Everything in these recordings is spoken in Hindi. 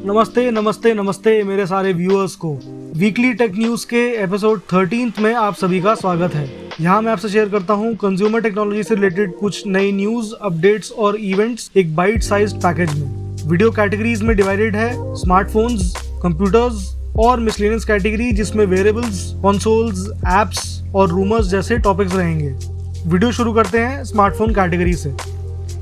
नमस्ते नमस्ते नमस्ते मेरे सारे व्यूअर्स को वीकली टेक न्यूज के एपिसोड 13 में आप सभी का स्वागत है। यहाँ मैं आपसे शेयर करता हूँ कंज्यूमर टेक्नोलॉजी से रिलेटेड कुछ नई न्यूज, अपडेट्स और इवेंट्स एक बाइट साइज्ड पैकेज में। वीडियो कैटेगरीज में डिवाइडेड है स्मार्टफोन्स, कंप्यूटर्स और मिसलेनियस कैटेगरी, जिसमें वेरिएबल्स, कंसोल्स, एप्स और रूमर्स जैसे टॉपिक्स रहेंगे। वीडियो शुरू करते हैं स्मार्टफोन कैटेगरी से।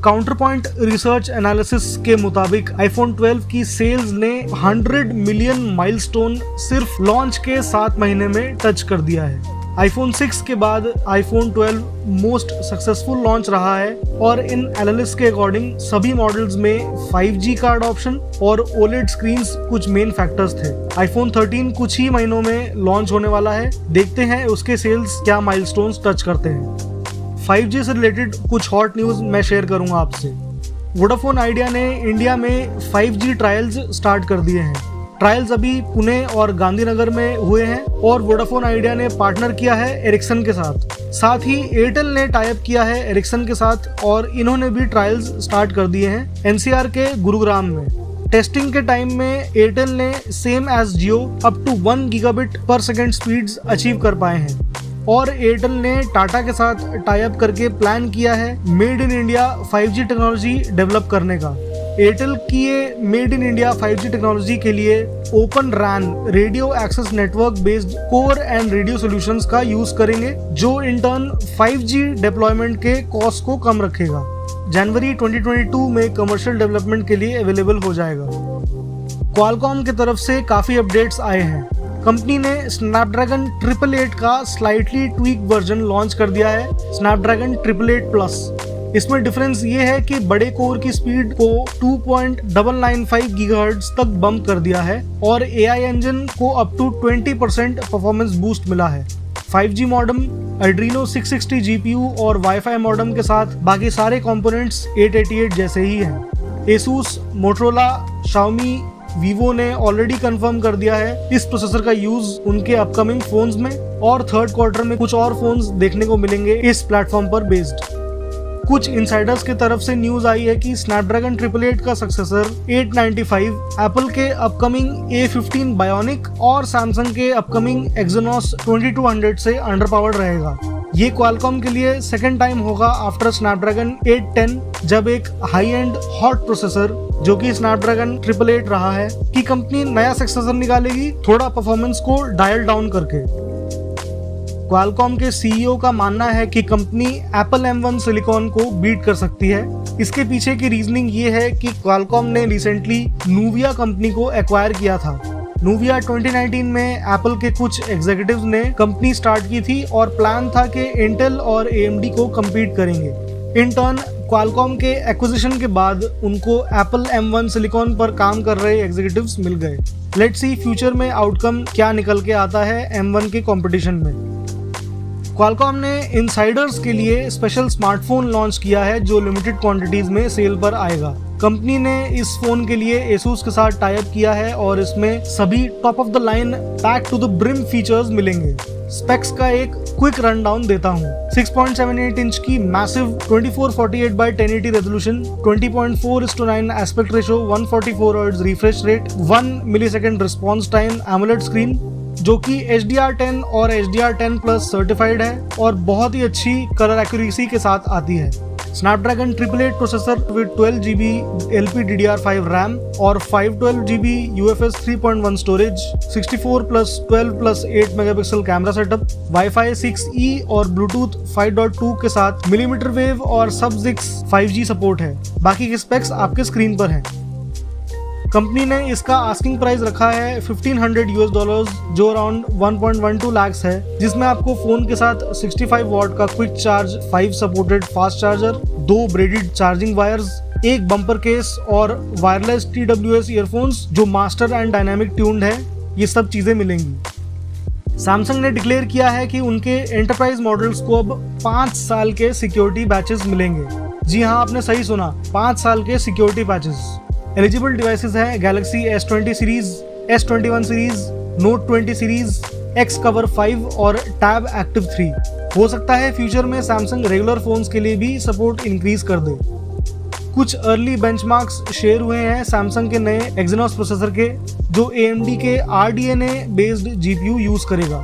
काउंटरपॉइंट रिसर्च एनालिसिस के मुताबिक आईफोन 12 की सेल्स ने 100 मिलियन माइलस्टोन सिर्फ लॉन्च के 7 महीने में टच कर दिया है। आईफोन 6 के बाद आईफोन 12 मोस्ट सक्सेसफुल लॉन्च रहा है और इन एनालिस्ट के अकॉर्डिंग सभी मॉडल्स में 5G का अडॉप्शन और OLED स्क्रीन्स कुछ मेन फैक्टर्स थे। आईफोन 13 कुछ ही महीनों में लॉन्च होने वाला है, देखते हैं उसके सेल्स क्या माइलस्टोन्स टच करते हैं। 5G से रिलेटेड कुछ हॉट न्यूज मैं शेयर करूंगा आपसे। वोडाफोन आइडिया ने इंडिया में 5G ट्रायल्स स्टार्ट कर दिए हैं। ट्रायल्स अभी पुणे और गांधीनगर में हुए हैं और वोडाफोन आइडिया ने पार्टनर किया है एरिक्सन के साथ ही एयरटेल ने टाई अप किया है एरिक्सन के साथ और इन्होंने भी ट्रायल्स स्टार्ट कर दिए हैं NCR के गुरुग्राम में। टेस्टिंग के टाइम में एयरटेल ने same as Jio up to 1 gigabit per second speeds achieve कर पाए हैं और एयरटेल ने टाटा के साथ टाई अप करके प्लान किया है made in India 5G technology develop करने का। एयरटेल की ये made in India 5G technology के लिए open RAN radio access network based core and radio solutions का यूज करेंगे, जो इन टर्न 5G डिप्लॉयमेंट के कॉस्ट को कम रखेगा। जनवरी 2022 में कमर्शियल डेवलपमेंट के लिए अवेलेबल हो जाएगा। क्वालकॉम की तरफ से काफी अपडेट्स आए हैं। कंपनी ने स्नैपड्रैगन 888 का स्लाइटली ट्वीक वर्जन लॉन्च कर दिया है, स्नैपड्रैगन 888 प्लस। इसमें डिफरेंस ये है कि बड़े कोर की स्पीड को 2.995 गीगाहर्ट्ज तक बम्प कर दिया है और AI इंजन को अप टू 20% परफॉर्मेंस बूस्ट मिला है। 5G मॉडेम, Adreno 660 GPU और वाईफाई मॉडेम के साथ बाकी सारे कंपोनेंट्स 888 जैसे ही हैं। Asus, Motorola, Xiaomi, वीवो ने ऑलरेडी कंफर्म कर दिया है इस प्रोसेसर का यूज उनके अपकमिंग फोन्स में और थर्ड क्वार्टर में कुछ और फोन्स देखने को मिलेंगे इस प्लेटफॉर्म पर बेस्ड। कुछ इनसाइडर्स की तरफ से न्यूज आई है कि स्नैपड्रैगन 888 का सक्सेसर 895 एप्पल के अपकमिंग A15 बायोनिक और सैमसंग के अपकमिंग Exynos 2200 से अंडर पावर्ड रहेगा। ये क्वालकॉम के लिए सेकेंड टाइम होगा आफ्टर स्नैपड्रैगन 810 जब एक हाई एंड हॉट प्रोसेसर जो कि स्नैपड्रैगन 888 रहा है कि कंपनी नया सक्सेसर निकालेगी, थोड़ा परफॉर्मेंस को डायल डाउन करके। क्वालकॉम के CEO का मानना है कि कंपनी एप्पल M1 सिलिकॉन को बीट कर सकती है। इसके पीछे की रीजनिंग ये है कि क्वालकॉम ने रिसेंटली नूविया कंपनी को एक्वायर किया था। नूविया 2019 में एप्पल के कुछ एग्जीक्यूटिव्स ने कंपनी स्टार्ट की थी और प्लान था कि इंटेल और AMD को कम्पीट करेंगे। इन टर्न क्वालकॉम के एक्विजिशन के बाद उनको एप्पल M1 सिलिकॉन पर काम कर रहे एग्जीक्यूटिव्स मिल गए। लेट्स सी फ्यूचर में आउटकम क्या निकल के आता है M1 के कंपटीशन में। क्वालकॉम ने इनसाइडर्स के लिए स्पेशल स्मार्टफोन लॉन्च किया है जो लिमिटेड क्वांटिटीज में सेल पर आएगा। कंपनी ने इस फोन के लिए Asus के साथ टाई अप किया है और इसमें सभी top of the line pack to the brim features मिलेंगे। स्पेक्स का एक क्विक रन डाउन देता हूँ। 6.78 इंच की massive 2448x1080 resolution, 20.4:9 aspect ratio, 144 hertz refresh rate, 1 millisecond response time AMOLED screen जो कि HDR10 और HDR10 प्लस सर्टिफाइड है और बहुत ही अच्छी कलर एक्यूरेसी के साथ आती है। Snapdragon 888 processor with 12GB LPDDR5 RAM और 512GB UFS 3.1 storage, 64+12+8 megapixel camera setup, wifi 6E और ब्लूटूथ 5.2 के साथ मिलीमीटर वेव और सब 6 5G सपोर्ट है। बाकी के स्पेक्स आपके स्क्रीन पर हैं। कंपनी ने इसका आस्किंग प्राइस रखा है $1,500 जो अराउंड 1.12 लाख है, जिसमें आपको फोन के साथ 65 वॉट का quick charge, 5 supported fast charger, 2 braided charging wires, एक बम्पर केस और वायरलेस TWS ईयरफोन्स जो मास्टर एंड डायनामिक ट्यून्ड है, ये सब चीजें मिलेंगी। सैमसंग ने डिक्लेयर किया है कि उनके एंटरप्राइज मॉडल्स को अब 5 साल के सिक्योरिटी बैचेस मिलेंगे। जी हाँ, आपने सही सुना, 5 साल के सिक्योरिटी बैचेस। एलिजिबल डिवाइसेस हैं Galaxy S20 series, S21 series, Note 20 series, X Cover 5 और Tab Active 3। हो सकता है फ्यूचर में सैमसंग रेगुलर फोन्स के लिए भी सपोर्ट इंक्रीज कर दे। कुछ अर्ली बेंचमार्क्स शेयर हुए हैं सैमसंग के नए Exynos प्रोसेसर के, जो AMD के RDNA बेस्ड GPU यूज करेगा।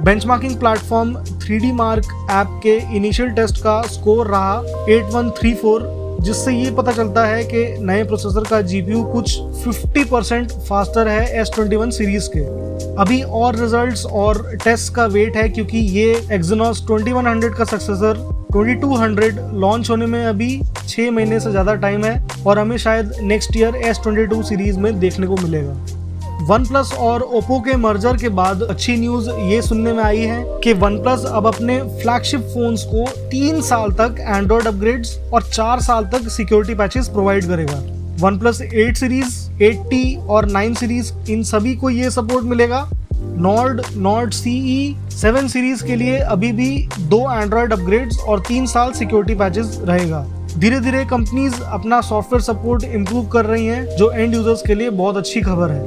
Benchmarking platform 3D mark app के इनिशियल टेस्ट का स्कोर रहा 8134, जिससे ये पता चलता है कि नए प्रोसेसर का GPU कुछ 50% फास्टर है S21 सीरीज के। अभी और रिजल्ट्स और टेस्ट का वेट है, क्योंकि ये Exynos 2100 का सक्सेसर 2200 लॉन्च होने में अभी 6 महीने से ज़्यादा टाइम है और हमें शायद नेक्स्ट ईयर S22 सीरीज में देखने को मिलेगा। OnePlus और Oppo के मर्जर के बाद अच्छी न्यूज ये सुनने में आई है कि OnePlus अब अपने फ्लैगशिप फोन्स को 3 साल तक एंड्रॉयड अपग्रेड्स और 4 साल तक सिक्योरिटी पैचेस प्रोवाइड करेगा। OnePlus 8 सीरीज, 8T और 9 सीरीज, इन सभी को ये सपोर्ट मिलेगा। नॉर्ड CE 7 सीरीज के लिए अभी भी 2 एंड्रॉयड अपग्रेड्स और 3 साल सिक्योरिटी पैचेस रहेगा। धीरे धीरे कंपनीज अपना सॉफ्टवेयर सपोर्ट इम्प्रूव कर रही हैं, जो एंड यूजर्स के लिए बहुत अच्छी खबर है।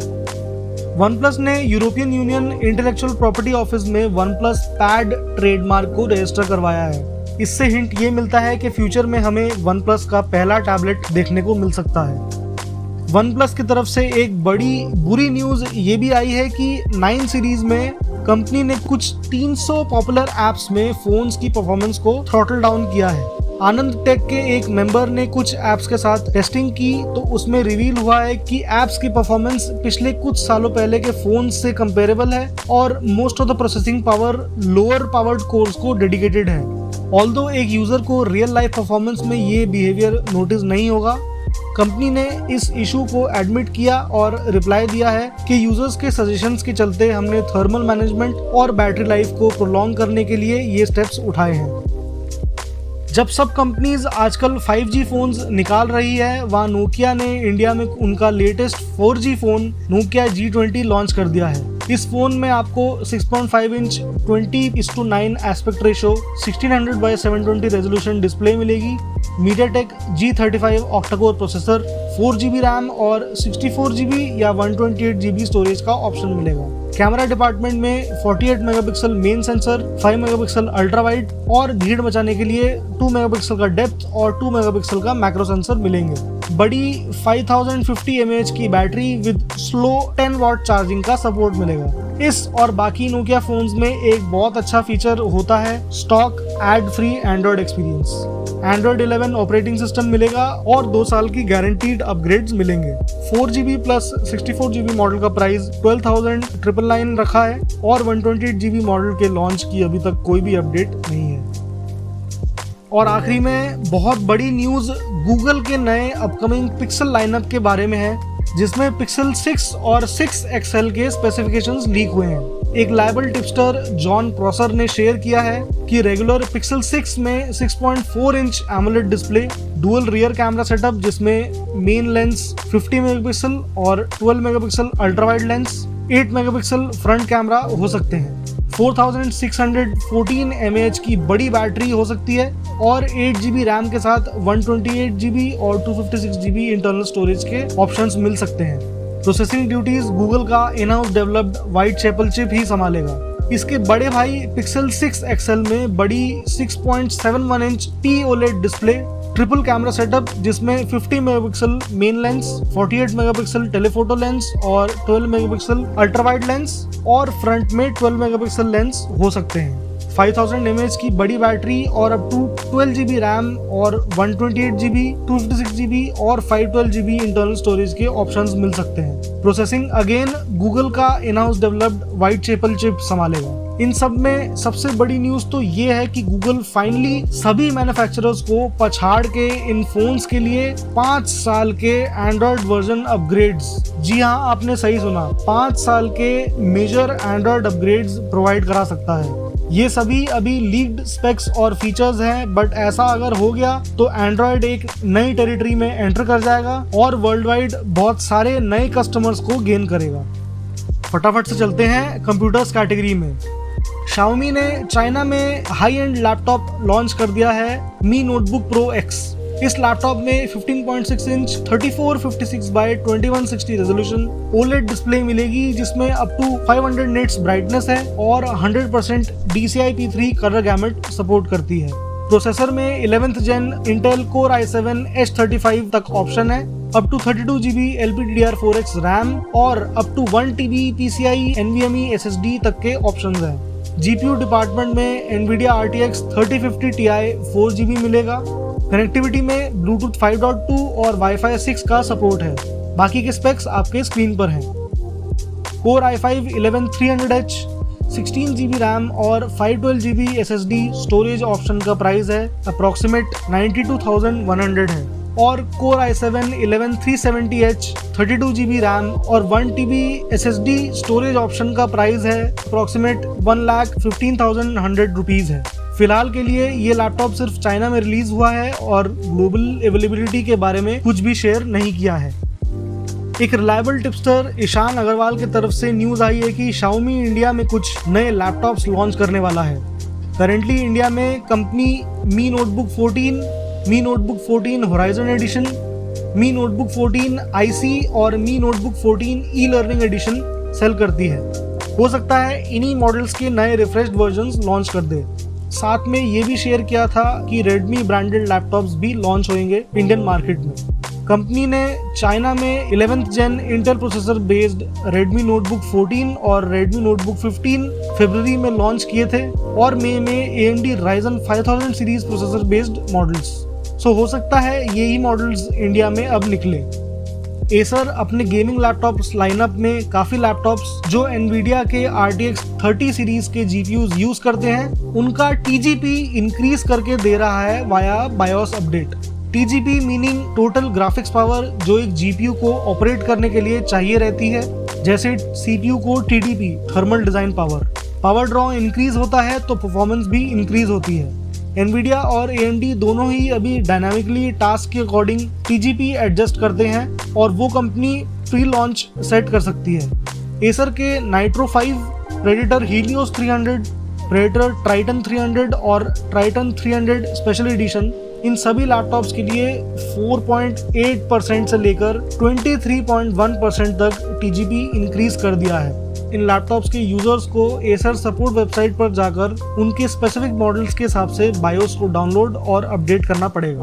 OnePlus ने European union intellectual property office में OnePlus पैड ट्रेडमार्क को रजिस्टर करवाया है। इससे हिंट ये मिलता है कि फ्यूचर में हमें OnePlus का पहला टैबलेट देखने को मिल सकता है। OnePlus की तरफ से एक बड़ी बुरी न्यूज ये भी आई है कि 9 सीरीज में कंपनी ने कुछ 300 पॉपुलर एप्स में फोन्स की परफॉर्मेंस को थ्रॉटल डाउन किया है। आनंद टेक के एक मेंबर ने कुछ एप्स के साथ टेस्टिंग की तो उसमें रिवील हुआ है कि एप्स की परफॉर्मेंस पिछले कुछ सालों पहले के फोन से कंपेरेबल है और most of the processing power lower powered course को डेडिकेटेड है। ऑल्दो एक यूजर को रियल लाइफ परफॉर्मेंस में ये बिहेवियर नोटिस नहीं होगा। कंपनी ने इस इशू को एडमिट किया और रिप्लाई दिया है कि यूजर्स के सजेशंस के चलते हमने थर्मल मैनेजमेंट और बैटरी लाइफ को प्रोलॉन्ग करने के लिए ये स्टेप्स उठाए हैं। जब सब कंपनीज आजकल 5G फोन्स निकाल रही है, वहाँ नोकिया ने इंडिया में उनका latest 4G phone Nokia G20 launch कर दिया है। इस फोन में आपको 6.5 inch 20:9 aspect ratio 1600x720 resolution display मिलेगी, MediaTek G35 octa-core processor, 4GB RAM और 64GB या 128GB स्टोरेज का ऑप्शन मिलेगा। कैमरा डिपार्टमेंट में 48 megapixel main sensor, 5 megapixel ultra wide और भीड़ मचाने के लिए 2 मेगापिक्सल का डेप्थ और 2 मेगापिक्सल का मैक्रो सेंसर मिलेंगे। बड़ी 5050 mAh की battery with slow 10 watt charging का सपोर्ट मिलेगा। इस और बाकी नोकिया फोन्स में एक बहुत अच्छा फीचर होता है stock ad free Android experience. Android 11 operating system मिलेगा और 2 साल की गारंटीड अपग्रेड्स मिलेंगे। 4GB प्लस 64GB मॉडल का प्राइस 12,999 रखा है और 128GB मॉडल के लॉन्च की अभी तक कोई भी अपडेट नहीं है। और आखिरी में बहुत बड़ी न्यूज गूगल के नए अपकमिंग पिक्सल लाइनअप के बारे में है, जिसमें पिक्सल 6 और 6 XL के स्पेसिफिकेशंस लीक हुए हैं। एक लायबल टिपस्टर जॉन प्रॉसर ने शेयर किया है कि रेगुलर पिक्सल 6 में 6.4 inch AMOLED display, dual rear camera setup जिसमें मेन लेंस 50 मेगापिक्सल और 12 megapixel ultra wide lens, 8 megapixel front camera हो सकते हैं। 4614 mAh की बड़ी बैटरी हो सकती है और 8GB रैम के साथ 128GB और 256GB इंटरनल स्टोरेज के ऑप्शंस मिल सकते हैं। प्रोसेसिंग ड्यूटीज गूगल का in house developed white chapel chip ही संभालेगा। इसके बड़े भाई पिक्सल 6 XL में बड़ी 6.71 inch TOLED display, triple camera setup जिसमें 50 megapixel main lens, 48 megapixel telephoto lens और 12 मेगापिक्सल अल्ट्रा वाइड लेंस और फ्रंट में 12 मेगापिक्सल लेंस हो सकते हैं। 5000 mAh की बड़ी बैटरी और अप टू 12GB रैम और 128GB, 256GB और 512GB इंटरनल स्टोरेज के ऑप्शंस मिल सकते हैं। प्रोसेसिंग अगेन गूगल का in house developed white chapel chip संभालेगा। इन सब में सबसे बड़ी न्यूज तो ये है कि गूगल फाइनली सभी मैन्युफैक्चरर्स को पछाड़ के इन फोन्स के लिए 5 साल के एंड्रॉयड वर्जन अपग्रेड्स, जी हाँ आपने सही सुना, 5 साल के मेजर एंड्रॉयड अपग्रेड्स प्रोवाइड करा सकता है। ये सभी अभी लीक्ड स्पेक्स और फीचर्स हैं, बट ऐसा अगर हो गया तो एंड्रॉयड एक नई टेरिटरी में एंटर कर जाएगा और वर्ल्ड वाइड बहुत सारे नए कस्टमर्स को गेन करेगा। फटाफट से चलते हैं कंप्यूटर्स कैटेगरी में। Xiaomi ने चाइना में हाई एंड लैपटॉप लॉन्च कर दिया है Mi Notebook Pro X। इस लैपटॉप में 15.6 inch 3456x2160 resolution OLED display मिलेगी जिसमें अप टू 500 निट्स ब्राइटनेस है और 100% DCI-P3 कलर गैमेट सपोर्ट करती है। प्रोसेसर में 11th gen Intel core i7 H35 तक ऑप्शन है, up to 32GB LPDDR4X RAM और up to 1TB PCIe NVMe SSD तक के ऑप्शंस हैं। GPU डिपार्टमेंट में NVIDIA RTX 3050 Ti 4GB मिलेगा। कनेक्टिविटी में Bluetooth 5.2 और Wi-Fi 6 का सपोर्ट है। बाकी के स्पेक्स आपके स्क्रीन पर हैं। Core i5 11300H 16GB RAM और 512GB SSD स्टोरेज ऑप्शन का प्राइस है अप्रॉक्सीमेट 92,100 है, और Core i7 11370H 32GB RAM और 1TB SSD स्टोरेज ऑप्शन का प्राइस है अप्रॉक्सीमेट 1,15,100 रुपीज़ है। फिलहाल के लिए ये लैपटॉप सिर्फ चाइना में रिलीज हुआ है और ग्लोबल अवेलेबिलिटी के बारे में कुछ भी शेयर नहीं किया है। एक रिलायबल टिप्सटर ईशान अग्रवाल की तरफ से न्यूज आई है कि Xiaomi इंडिया में कुछ नए लैपटॉप्स लॉन्च करने वाला है। करेंटली इंडिया में company Mi Notebook 14, Mi Notebook 14 Horizon edition, Mi Notebook 14 IC और Mi Notebook 14 e learning edition sell करती है। हो सकता है इन्हीं मॉडल्स के नए रिफ्रेश्ड वर्जन्स लॉन्च कर दे। साथ में ये भी शेयर किया था कि Redmi ब्रांडेड लैपटॉप्स भी लॉन्च होंगे इंडियन मार्केट में। कंपनी ने चाइना में 11th gen Intel processor based Redmi Notebook 14 और Redmi Notebook 15 फरवरी में लॉन्च किए थे और मई में AMD Ryzen 5000 series processor based models. So हो सकता है यही मॉडल्स इंडिया में अब निकले। एसर अपने गेमिंग लैपटॉप्स लाइनअप में काफ़ी लैपटॉप्स जो NVIDIA के RTX 30 सीरीज के GPUs यूज करते हैं उनका TGP इंक्रीज करके दे रहा है via BIOS update. TGP meaning total graphics power, जो एक GPU को ऑपरेट करने के लिए चाहिए रहती है, जैसे CPU को TDP thermal design power draw increase होता है तो परफॉर्मेंस भी इंक्रीज होती है। NVIDIA और AMD दोनों ही अभी डायनामिकली टास्क के अकॉर्डिंग TGP एडजस्ट करते हैं और वो कंपनी प्री लॉन्च सेट कर सकती है। एसर के nitro 5, predator Helios 300, predator Triton 300 और ट्राइटन 300 स्पेशल एडिशन, इन सभी लैपटॉप्स के लिए 4.8% से लेकर 23.1% तक TGP इंक्रीज कर दिया है। इन लैपटॉप्स के यूजर्स को एसर सपोर्ट वेबसाइट पर जाकर उनके स्पेसिफिक मॉडल्स के हिसाब से बायोस को डाउनलोड और अपडेट करना पड़ेगा।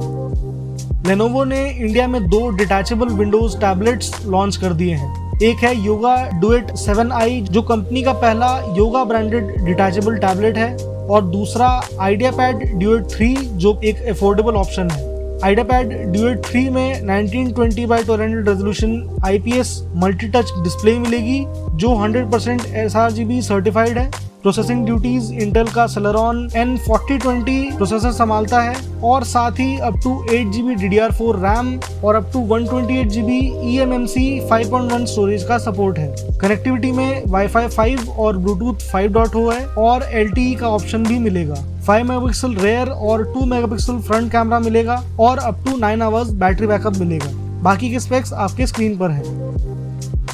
लेनोवो ने इंडिया में 2 डिटैचेबल विंडोज टैबलेट्स लॉन्च कर दिए हैं। एक है योगा डुएट 7i जो कंपनी का पहला योगा ब्रांडेड डिटैचेबल टैबलेट है, और दूसरा आइडियापैड डुएट 3 जो एक अफोर्डेबल ऑप्शन है। आइडियापैड डुएट 3 में 1920x1200 resolution IPS multi touch display मिलेगी जो 100% sRGB सर्टिफाइड है। प्रोसेसिंग ड्यूटीज इंटेल का Celeron N4020 प्रोसेसर संभालता है और साथ ही up to 8GB DDR4 RAM और up to 128GB eMMC 5.1 storage का सपोर्ट है। कनेक्टिविटी में Wi-Fi 5 और Bluetooth 5.0 है और LTE का ऑप्शन भी मिलेगा। 5 मेगापिक्सल रेयर और 2 मेगापिक्सल फ्रंट कैमरा मिलेगा और up to 9 hours battery backup मिलेगा। बाकी के स्पेक्स आपके स्क्रीन पर है।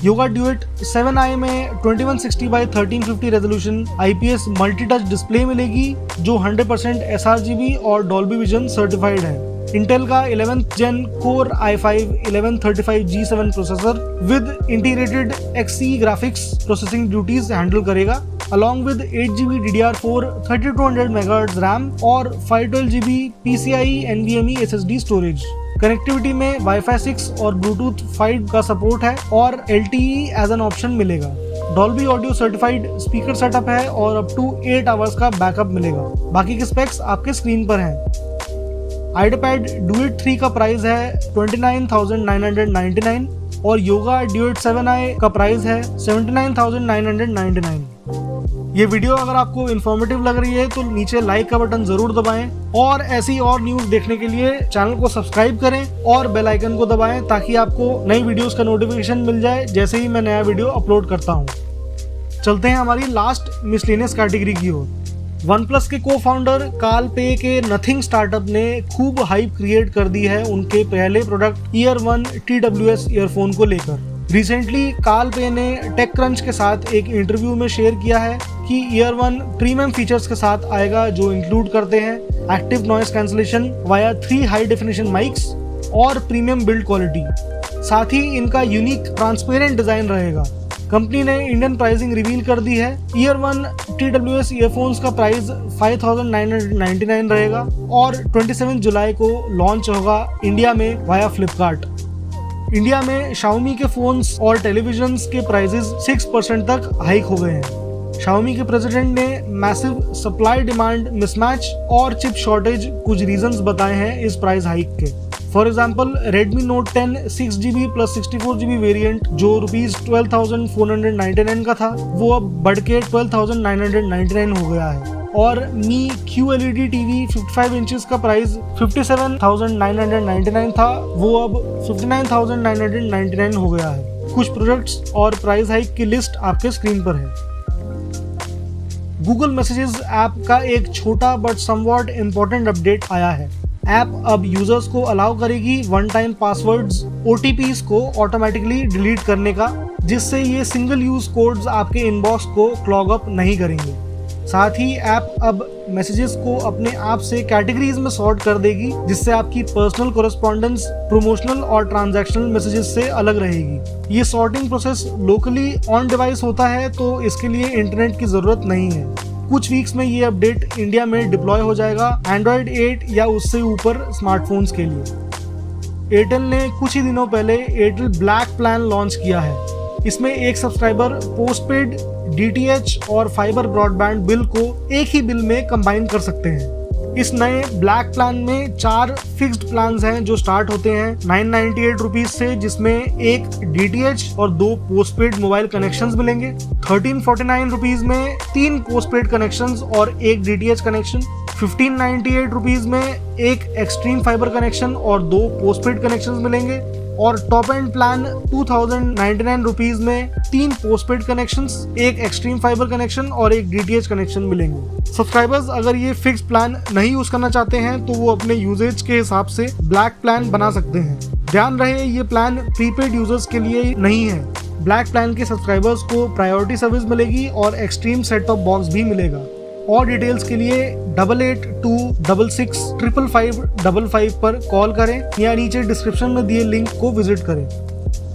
योगा डुएट 7i में 2160x1350 resolution IPS multi touch display मिलेगी जो 100% sRGB और डॉल्बी विजन सर्टिफाइड है। इंटेल का 11th Gen core i5 1135G7 processor with integrated Xe graphics processing duties handle करेगा along with 8GB DDR4 3200 MHz RAM और 512GB PCIe NVMe SSD स्टोरेज। कनेक्टिविटी में Wi-Fi 6 और Bluetooth 5 का सपोर्ट है और LTE एज एन ऑप्शन मिलेगा। Dolby audio certified speaker setup है और अप टू 8 आवर्स का बैकअप मिलेगा। बाकी के स्पेक्स आपके स्क्रीन पर हैं। आइडियापैड डुएट 3 का प्राइस है 29,999 और योगा डुएट 7i का प्राइस है 79,999। ये वीडियो अगर आपको इन्फॉर्मेटिव लग रही है तो नीचे लाइक का बटन जरूर दबाएं और ऐसी और न्यूज देखने के लिए चैनल को सब्सक्राइब करें और बेल आइकन को दबाएं ताकि आपको नई वीडियोस का नोटिफिकेशन मिल जाए जैसे ही मैं नया वीडियो अपलोड करता हूं। चलते हैं हमारी लास्ट मिसलेनियस कैटेगरी की ओर। OnePlus के को फाउंडर कार्ल पे के नथिंग स्टार्टअप ने खूब हाइप क्रिएट कर दी है उनके पहले प्रोडक्ट ईयर 1 TWS ईयरफोन को लेकर। रिसेंटली कार्ल पे ने टेक क्रंच के साथ एक इंटरव्यू में शेयर किया है कि ईयर 1 प्रीमियम फीचर्स के साथ आएगा जो इंक्लूड करते हैं active noise cancellation via 3 high definition mics और प्रीमियम बिल्ड क्वालिटी। साथ ही इनका यूनिक ट्रांसपेरेंट डिजाइन रहेगा। कंपनी ने इंडियन प्राइसिंग रिवील कर दी है। ईयर 1 TWS ईयरफोन्स का प्राइस 5,999 रहेगा और 27 जुलाई को लॉन्च होगा इंडिया में वाया फ्लिपकार्ट। इंडिया में Xiaomi के फोन्स और टेलीविजन्स के प्राइसेस 6% तक हाइक हो गए हैं। Xiaomi के प्रेसिडेंट ने मैसिव सप्लाई डिमांड मिसमैच और चिप शॉर्टेज कुछ रीजंस बताए हैं इस प्राइस हाइक के। For example Redmi Note 10 6GB plus 64GB variant जो ₹12,499 का था वो अब बढ़ के 12,999 हो गया है और Mi QLED TV 55 इंचेस का प्राइस 57,999 था वो अब 59,999 हो गया है। कुछ प्रोडक्ट्स और प्राइस हाइक की लिस्ट आपके स्क्रीन पर है। गूगल मैसेजेस ऐप का एक छोटा बट समवॉट इम्पोर्टेंट अपडेट आया है। ऐप अब यूजर्स को अलाउ करेगी वन टाइम पासवर्ड्स OTPs को ऑटोमेटिकली डिलीट करने का, जिससे ये सिंगल यूज कोड्स आपके इनबॉक्स को क्लॉग अप नहीं करेंगे। साथ ही ऐप अब मैसेजेस को अपने आप से कैटेगरीज में सॉर्ट कर देगी, जिससे आपकी पर्सनल कोरेस्पॉन्डेंस, प्रमोशनल और ट्रांजैक्शनल मैसेजेस से अलग रहेगी। ये sorting process locally on device होता है तो इसके लिए इंटरनेट की जरूरत नहीं है। कुछ वीक्स में ये अपडेट इंडिया में डिप्लॉय हो जाएगा Android 8 या उससे ऊपर स्मार्टफोन्स के लिए। एयरटेल ने कुछ ही दिनों पहले एयरटेल ब्लैक प्लान लॉन्च किया है। इसमें एक सब्सक्राइबर पोस्टपेड DTH और फाइबर ब्रॉडबैंड बिल को एक ही बिल में कंबाइन कर सकते हैं। इस नए ब्लैक प्लान में 4 फिक्स्ड प्लान्स हैं जो स्टार्ट होते हैं 998 रुपीज से, जिसमें एक DTH और 2 पोस्टपेड मोबाइल कनेक्शंस मिलेंगे। 1349 रुपीज में 3 पोस्टपेड कनेक्शंस और एक DTH कनेक्शन। 1598 रुपीज में एक एक्सट्रीम फाइबर कनेक्शन और 2 पोस्टपेड कनेक्शंस मिलेंगे और टॉप एंड प्लान 2099 रुपीज में 3 पोस्टपेड कनेक्शंस, एक एक्सट्रीम फाइबर कनेक्शन और एक DTH कनेक्शन मिलेंगे। सब्सक्राइबर्स अगर ये फिक्स प्लान नहीं यूज करना चाहते हैं तो वो अपने यूजेज के हिसाब से ब्लैक प्लान बना सकते हैं। ध्यान रहे ये प्लान प्रीपेड यूजर्स के लिए नहीं है। ब्लैक प्लान के सब्सक्राइबर्स को प्रायोरिटी सर्विस मिलेगी और एक्सट्रीम सेट टॉप बॉक्स भी मिलेगा। और डिटेल्स के लिए 8826655555 पर कॉल करें या नीचे डिस्क्रिप्शन में दिए लिंक को विजिट करें।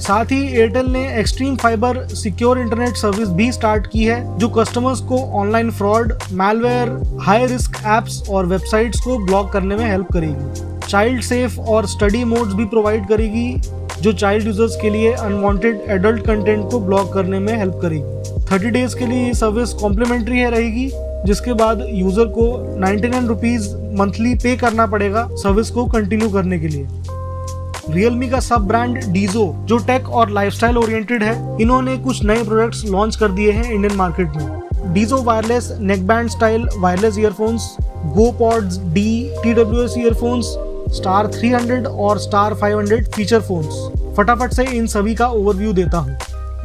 साथ ही एयरटेल ने extreme fibre secure internet service भी स्टार्ट की है जो कस्टमर्स को online fraud, malware, high risk apps और वेबसाइट्स को ब्लॉक करने में हेल्प करेगी। चाइल्ड सेफ और स्टडी मोड्स भी प्रोवाइड करेगी जो चाइल्ड यूजर्स के लिए अनवांटेड एडल्ट कंटेंट को ब्लॉक करने में हेल्प करेगी। 30 डेज के लिए ये सर्विस कॉम्प्लीमेंट्री है रहेगी, जिसके बाद यूजर को 99 रुपीज मंथली पे करना पड़ेगा सर्विस को कंटिन्यू करने के लिए। Realme का सब ब्रांड Dizzo जो टेक और लाइफस्टाइल ओरिएंटेड है, इन्होंने कुछ नए प्रोडक्ट्स लॉन्च कर दिए हैं इंडियन मार्केट में। Dizzo wireless neckband style wireless earphones, GoPods D TWS earphones, Star 300 और Star 500 फीचर फोन्स। फटाफट से इन सभी का ओवरव्यू देता हूँ।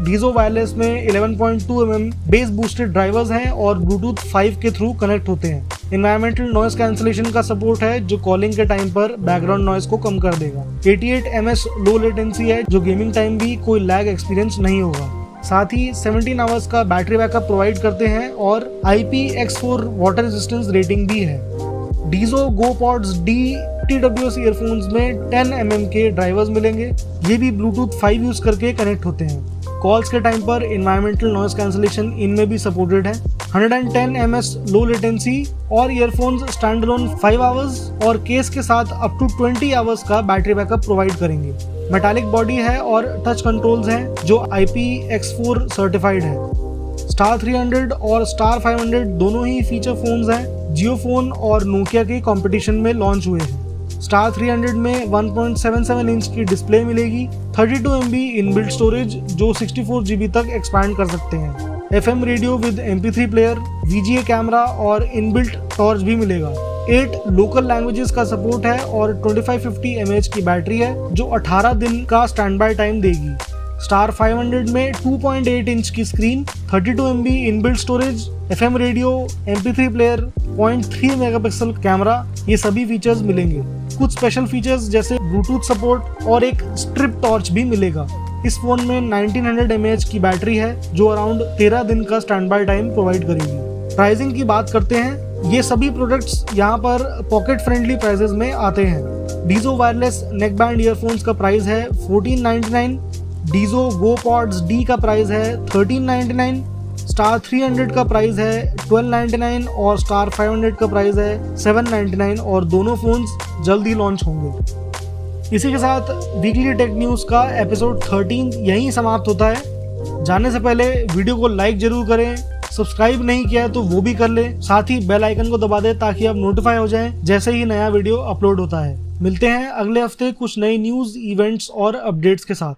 Dizzo वायरलेस में 11.2 mm बेस बूस्टेड ड्राइवर्स हैं और Bluetooth 5 के थ्रू कनेक्ट होते हैं। एनवायरमेंटल नॉइस कैंसिलेशन का सपोर्ट है जो कॉलिंग के टाइम पर बैकग्राउंड नॉइस को कम कर देगा। 88 ms लो लेटेंसी है जो गेमिंग टाइम भी कोई लैग एक्सपीरियंस नहीं होगा। साथ ही 17 आवर्स का बैटरी बैकअप प्रोवाइड करते हैं और IPX4 वाटर रेजिस्टेंस रेटिंग भी है। Dizzo GoPods D TWS earphones में 10 mm के ड्राइवर्स मिलेंगे, ये भी Bluetooth 5 यूज करके कनेक्ट होते हैं। कॉल्स के टाइम पर एनवायरमेंटल नॉइस कैंसिलेशन इनमें भी सपोर्टेड है। 110 ms लो लेटेंसी और ईयरफोन्स स्टैंड अलोन 5 आवर्स और केस के साथ अप टू 20 आवर्स का बैटरी बैकअप प्रोवाइड करेंगे। मेटालिक बॉडी है और टच कंट्रोल्स हैं जो IPX4 सर्टिफाइड है। Star 300 और Star 500 दोनों ही फीचर फोन्स हैं, जियो फोन और नोकिया के कंपटीशन में लॉन्च हुए हैं। Star 300 में 1.77 इंच की डिस्प्ले मिलेगी, 32 MB इनबिल्ट स्टोरेज जो 64 GB तक एक्सपैंड कर सकते हैं। FM radio with MP3 player, VGA camera और इनबिल्ट टॉर्च भी मिलेगा। 8 लोकल लैंग्वेजेस का सपोर्ट है और 2550 mAh की बैटरी है जो 18 दिन का स्टैंड बाय टाइम देगी। Star 500 में 2.8 इंच की screen, 32 MB inbuilt storage, FM radio, MP3 player, 0.3 megapixel camera, ये सभी फीचर्स मिलेंगे। कुछ स्पेशल फीचर्स जैसे ब्लूटूथ सपोर्ट और एक स्ट्रिप टॉर्च भी मिलेगा। इस फोन में 1900 mAh की बैटरी है जो अराउंड 13 दिन का स्टैंड बाय टाइम प्रोवाइड करेगी। प्राइसिंग की बात करते हैं, ये सभी प्रोडक्ट्स यहाँ पर पॉकेट फ्रेंडली प्राइसेस में आते हैं। Dizzo वायरलेस नेकबैंड ईयरफोन्स का प्राइस है 1499, डीजो गो पॉड्स डी का प्राइस है 1399, स्टार 300 का प्राइस है 1299 और स्टार 500 का प्राइस है 799 और दोनों फोन्स जल्द ही लॉन्च होंगे। इसी के साथ वीकली टेक न्यूज़ का एपिसोड 13 यहीं समाप्त होता है। जाने से पहले वीडियो को लाइक जरूर करें, सब्सक्राइब नहीं किया है तो वो भी कर ले, साथ ही बेल आइकन को दबा दें ताकि आप नोटिफाई हो जाएं जैसे ही नया वीडियो अपलोड होता है। मिलते हैं अगले हफ्ते कुछ नई न्यूज़, इवेंट्स और अपडेट्स के साथ।